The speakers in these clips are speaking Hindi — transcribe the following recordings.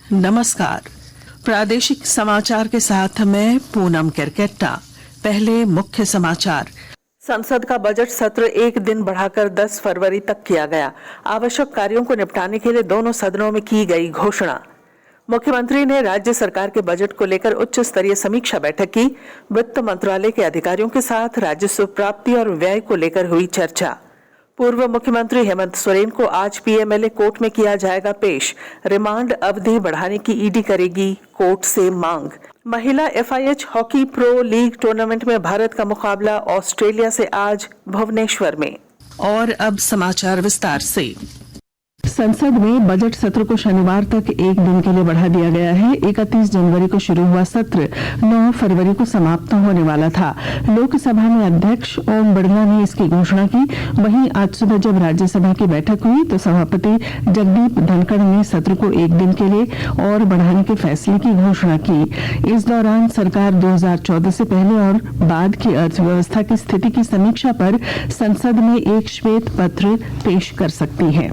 नमस्कार। प्रादेशिक समाचार के साथ मैं पूनम केरकेट्टा। पहले मुख्य समाचार। संसद का बजट सत्र एक दिन बढ़ाकर 10 फरवरी तक किया गया। आवश्यक कार्यों को निपटाने के लिए दोनों सदनों में की गई घोषणा। मुख्यमंत्री ने राज्य सरकार के बजट को लेकर उच्च स्तरीय समीक्षा बैठक की। वित्त मंत्रालय के अधिकारियों के साथ राजस्व प्राप्ति और व्यय को लेकर हुई चर्चा। पूर्व मुख्यमंत्री हेमंत सोरेन को आज पीएमएलए कोर्ट में किया जाएगा पेश। रिमांड अवधि बढ़ाने की ईडी करेगी कोर्ट से मांग। महिला FIH hockey pro league tournament में भारत का मुकाबला ऑस्ट्रेलिया से आज भुवनेश्वर में। और अब समाचार विस्तार से। संसद में बजट सत्र को शनिवार तक एक दिन के लिए बढ़ा दिया गया है। 31 जनवरी को शुरू हुआ सत्र 9 फरवरी को समाप्त होने वाला था। लोकसभा में अध्यक्ष ओम बिड़ला ने इसकी घोषणा की। वहीं आज सुबह जब राज्यसभा की बैठक हुई तो सभापति जगदीप धनखड़ ने सत्र को एक दिन के लिए और बढ़ाने के फैसले की घोषणा की। इस दौरान सरकार 2014 से पहले और बाद की अर्थव्यवस्था की स्थिति की समीक्षा पर संसद में एक श्वेत पत्र पेश कर सकती है।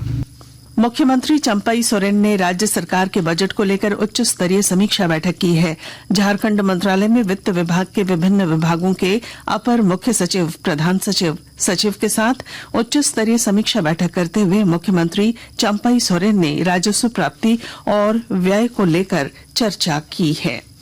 मुख्यमंत्री चंपई सोरेन ने राज्य सरकार के बजट को लेकर उच्च स्तरीय समीक्षा बैठक की है। झारखंड मंत्रालय में वित्त विभाग के विभिन्न विभागों के अपर मुख्य सचिव, प्रधान सचिव, सचिव के साथ उच्च स्तरीय समीक्षा बैठक करते हुए मुख्यमंत्री चंपई सोरेन ने राजस्व प्राप्ति और व्यय को लेकर चर्चा की है।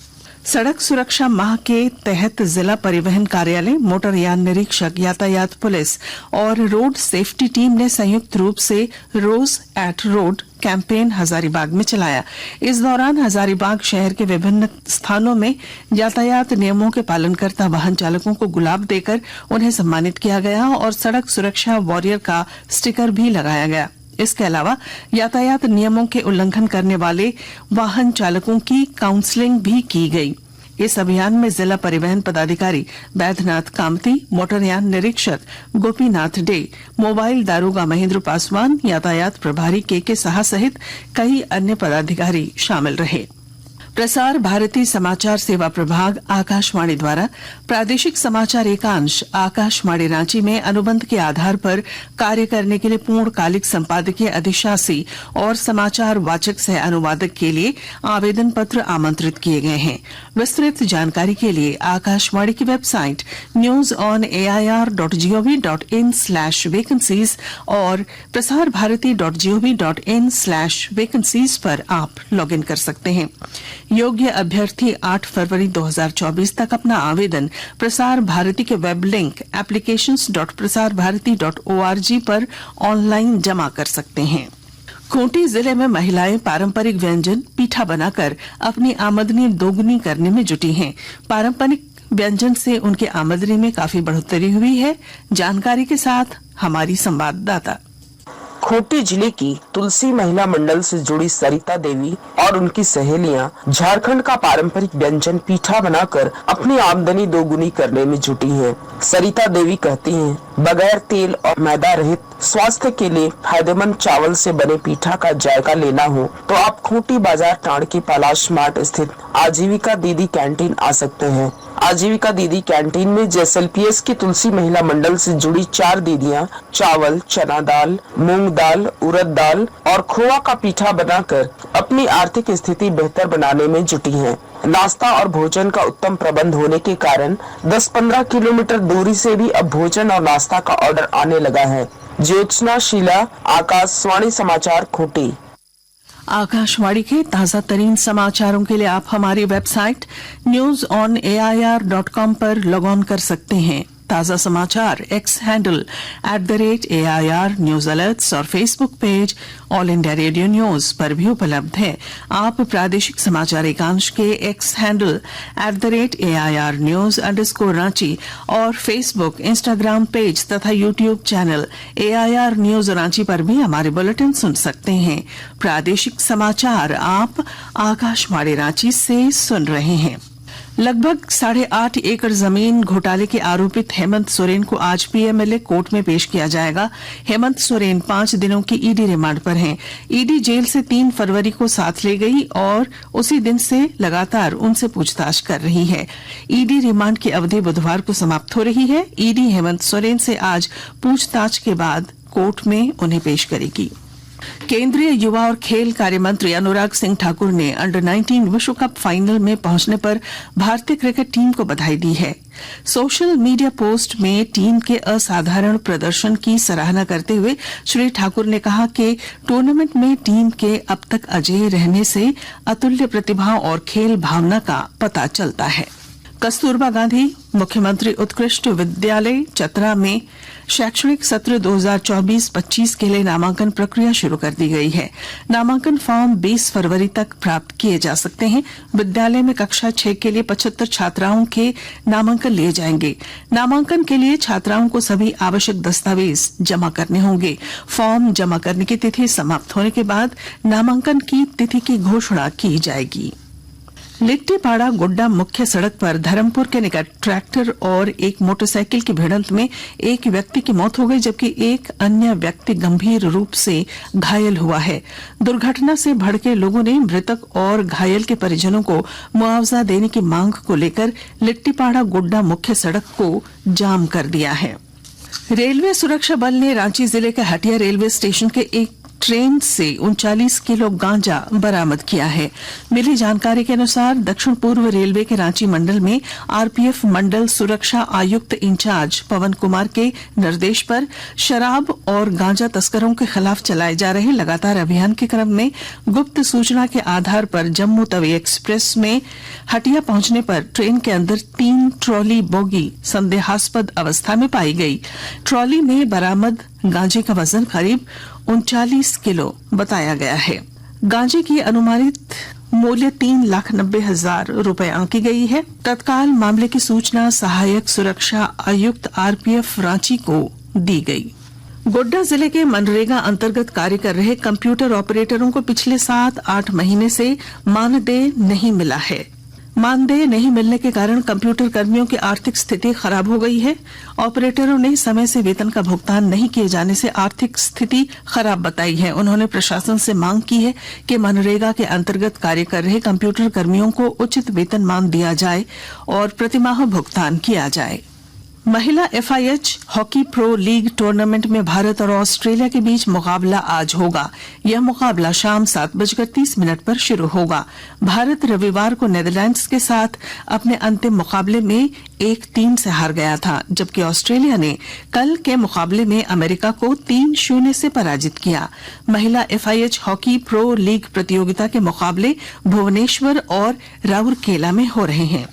सड़क सुरक्षा माह के तहत जिला परिवहन कार्यालय, मोटरयान निरीक्षक, यातायात पुलिस और रोड सेफ्टी टीम ने संयुक्त रूप से रोज एट रोड कैंपेन हजारीबाग में चलाया। इस दौरान हजारीबाग शहर के विभिन्न स्थानों में यातायात नियमों के पालनकर्ता वाहन चालकों को गुलाब देकर उन्हें सम्मानित किया गया और सड़क सुरक्षा वॉरियर का स्टिकर भी लगाया गया। इसके अलावा यातायात नियमों के उल्लंघन करने वाले वाहन चालकों की काउंसलिंग भी की गई। इस अभियान में जिला परिवहन पदाधिकारी बैद्यनाथ कामती, मोटरयान निरीक्षक गोपीनाथ डे, मोबाइल दारोगा महेंद्र पासवान, यातायात प्रभारी के साहा सहित कई अन्य पदाधिकारी शामिल रहे। प्रसार भारती समाचार सेवा प्रभाग आकाशवाणी द्वारा प्रादेशिक समाचार एकांश आकाशवाणी रांची में अनुबंध के आधार पर कार्य करने के लिए पूर्णकालिक संपादकीय अधिशासी और समाचार वाचक सह अनुवादक के लिए आवेदन पत्र आमंत्रित किए गए हैं। विस्तृत जानकारी के लिए आकाशवाणी की वेबसाइट newsonair.gov.in/vacancies और prasarbharati.gov.in/vacancies पर आप लॉगिन कर सकते हैं। योग्य अभ्यर्थी 8 फरवरी 2024 तक अपना आवेदन प्रसार भारती के वेब लिंक applications.prasarbharati.org पर ऑनलाइन जमा कर सकते हैं। खूंटी जिले में महिलाएं पारंपरिक व्यंजन पीठा बनाकर अपनी आमदनी दोगुनी करने में जुटी हैं। पारंपरिक व्यंजन से उनकी आमदनी में काफी बढ़ोतरी हुई है। जानकारी के साथ हमारी संवाददाता। खूंटी जिले की तुलसी महिला मंडल से जुड़ी सरिता देवी और उनकी सहेलियां झारखंड का पारंपरिक व्यंजन पीठा बनाकर अपनी आमदनी दोगुनी करने में जुटी हैं। सरिता देवी कहती हैं, बगैर तेल और मैदा रहित स्वास्थ्य के लिए फायदेमंद चावल से बने पीठा का जायका लेना हो तो आप खूंटी बाजार टांड की पलाश मार्ट स्थित आजीविका दीदी कैंटीन आ सकते हैं। आजीविका दीदी कैंटीन में जेएसएलपीएस की तुलसी महिला मंडल से जुड़ी 4 दीदियां चावल, चना दाल, मूंग दाल, उड़द दाल और खोआ का पीठा बनाकर अपनी आर्थिक स्थिति बेहतर बनाने में जुटी हैं। नाश्ता और भोजन का उत्तम प्रबंध होने के कारण 10-15 किलोमीटर दूरी से भी अब भोजन और नाश्ता का ऑर्डर आने लगा है। ज्योत्सना शीला, आकाशवाणी समाचार, खूंटी। आकाशवाणी के ताजा तरीन समाचारों के लिए आप हमारी वेबसाइट newsonair.com पर लॉग ऑन कर सकते हैं। ताजा समाचार X handle @AIR news alerts और Facebook page All India Radio News पर भी उपलब्ध है। आप प्रादेशिक समाचार एकांश के एक्स हैंडल @AIR न्यूज_रांची और फेसबुक, इंस्टाग्राम पेज तथा YouTube channel AIR news Ranchi पर भी हमारे बुलेटिन सुन सकते हैं। प्रादेशिक समाचार आप आकाशवाणी रांची से सुन रहे हैं। लगभग 8.5 एकड़ जमीन घोटाले के आरोपित हेमंत सोरेन को आज पीएमएलए कोर्ट में पेश किया जाएगा। हेमंत सोरेन 5 दिनों की ईडी रिमांड पर हैं। ईडी जेल से 3 फरवरी को साथ ले गई और उसी दिन से लगातार उनसे पूछताछ कर रही है। ईडी रिमांड की अवधि बुधवार को समाप्त हो रही है। ईडी हेमंत सोरेन से आज पूछताछ के बाद कोर्ट में उन्हें पेश करेगी। केंद्रीय युवा और खेल कार्य मंत्री अनुराग सिंह ठाकुर ने अंडर 19 विश्व कप फाइनल में पहुंचने पर भारतीय क्रिकेट टीम को बधाई दी है। सोशल मीडिया पोस्ट में टीम के असाधारण प्रदर्शन की सराहना करते हुए श्री ठाकुर ने कहा कि टूर्नामेंट में टीम के अब तक अजेय रहने से अतुल्य प्रतिभा और खेल भावना का पता चलता है। कस्तूरबा गांधी मुख्यमंत्री उत्कृष्ट विद्यालय चतरा में शैक्षणिक सत्र 2024-25 के लिए नामांकन प्रक्रिया शुरू कर दी गई है। नामांकन फॉर्म 20 फरवरी तक प्राप्त किए जा सकते हैं। विद्यालय में कक्षा 6 के लिए 75 छात्राओं के नामांकन लिए जाएंगे। नामांकन के लिए छात्राओं को सभी आवश्यक दस्तावेज जमा करने होंगे। फॉर्म जमा करने की तिथि समाप्त होने के बाद नामांकन की तिथि की घोषणा की जाएगी। लिट्टीपाड़ा गोड्डा मुख्य सड़क पर धर्मपुर के निकट ट्रैक्टर और एक मोटरसाइकिल की भिड़ंत में एक व्यक्ति की मौत हो गई, जबकि एक अन्य व्यक्ति गंभीर रूप से घायल हुआ है। दुर्घटना से भड़के लोगों ने मृतक और घायल के परिजनों को मुआवजा देने की मांग को लेकर लिट्टीपाड़ा गोड्डा मुख्य सड़क को जाम कर दिया है। रेलवे सुरक्षा बल ने रांची जिले के हटिया रेलवे स्टेशन के एक ट्रेन से 39 किलो गांजा बरामद किया है। मिली जानकारी के अनुसार दक्षिण पूर्व रेलवे के रांची मंडल में आरपीएफ मंडल सुरक्षा आयुक्त इंचार्ज पवन कुमार के निर्देश पर शराब और गांजा तस्करों के खिलाफ चलाए जा रहे लगातार अभियान के क्रम में गुप्त सूचना के आधार पर जम्मू तवी एक्सप्रेस में हटिया पहुंचने पर ट्रेन के अंदर 3 ट्रॉली बोगी संदेहास्पद अवस्था में पाई गई। ट्रॉली में बरामद गांजे का वजन करीब 39 किलो बताया गया है। गांजे की अनुमानित मूल्य 3,90,000 रुपए आंकी गई है। तत्काल मामले की सूचना सहायक सुरक्षा आयुक्त आरपीएफ रांची को दी गई। गोड्डा जिले के मनरेगा अंतर्गत कार्य कर रहे कंप्यूटर ऑपरेटरों को पिछले 7-8 महीने से मानदेय नहीं मिला है। मानदेय नहीं मिलने के कारण कंप्यूटर कर्मियों की आर्थिक स्थिति खराब हो गई है। ऑपरेटरों ने समय से वेतन का भुगतान नहीं किए जाने से आर्थिक स्थिति खराब बताई है। उन्होंने प्रशासन से मांग की है कि मनरेगा के अंतर्गत कार्य कर रहे कंप्यूटर कर्मियों को उचित वेतनमान दिया जाए और प्रतिमाह भुगतान किया जाए। महिला FIH hockey pro league tournament में भारत और ऑस्ट्रेलिया के बीच मुकाबला आज होगा। यह मुकाबला शाम 7:30 पर शुरू होगा। भारत रविवार को नीदरलैंड्स के साथ अपने अंतिम मुकाबले में 1-3 से हार गया था, जबकि ऑस्ट्रेलिया ने कल के मुकाबले में अमेरिका को 3-0 से पराजित किया। महिला एफआईएच हॉकी प्रो लीग प्रतियोगिता के मुकाबले भुवनेश्वर और राउरकेला में हो रहे हैं।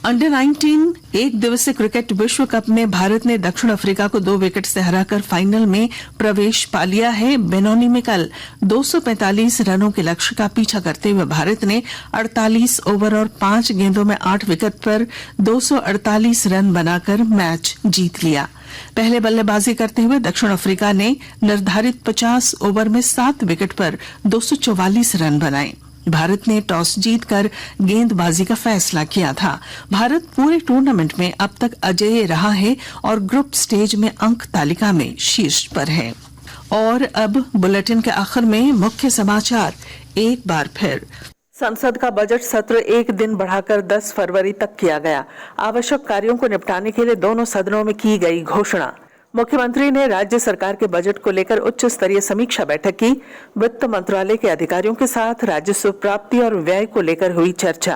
अंडर 19 एक दिवसीय क्रिकेट विश्व कप में भारत ने दक्षिण अफ्रीका को 2 विकेट से हराकर फाइनल में प्रवेश पा लिया है। बेनोनी में कल 245 रनों के लक्ष्य का पीछा करते हुए भारत ने 48 ओवर और 5 गेंदों में 8 विकेट पर 248 रन बनाकर मैच जीत लिया। पहले बल्लेबाजी करते हुए दक्षिण अफ्रीका ने निर्धारित 50 ओवर में 7 विकेट पर 244 रन बनाए। भारत ने टॉस जीतकर गेंदबाजी का फैसला किया था। भारत पूरे टूर्नामेंट में अब तक अजेय रहा है और ग्रुप स्टेज में अंक तालिका में शीर्ष पर है। और अब बुलेटिन के आखिर में मुख्य समाचार एक बार फिर। संसद का बजट सत्र एक दिन बढ़ाकर 10 फरवरी तक किया गया। आवश्यक कार्यों को निपटाने के लिए दोनों सदनों में की गई घोषणा। मुख्यमंत्री ने राज्य सरकार के बजट को लेकर उच्च स्तरीय समीक्षा बैठक की। वित्त मंत्रालय के अधिकारियों के साथ राजस्व प्राप्ति और व्यय को लेकर हुई चर्चा।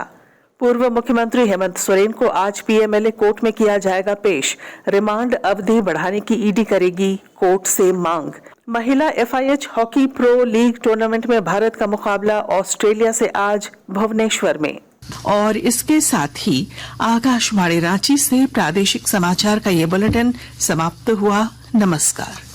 पूर्व मुख्यमंत्री हेमंत सोरेन को आज पीएमएलए कोर्ट में किया जाएगा पेश। रिमांड अवधि बढ़ाने की ईडी करेगी कोर्ट से मांग। महिला FIH hockey pro league tournament में भारत का मुकाबला ऑस्ट्रेलिया से आज भुवनेश्वर में। और इसके साथ ही आकाशवाणी रांची से प्रादेशिक समाचार का ये बुलेटिन समाप्त हुआ। नमस्कार।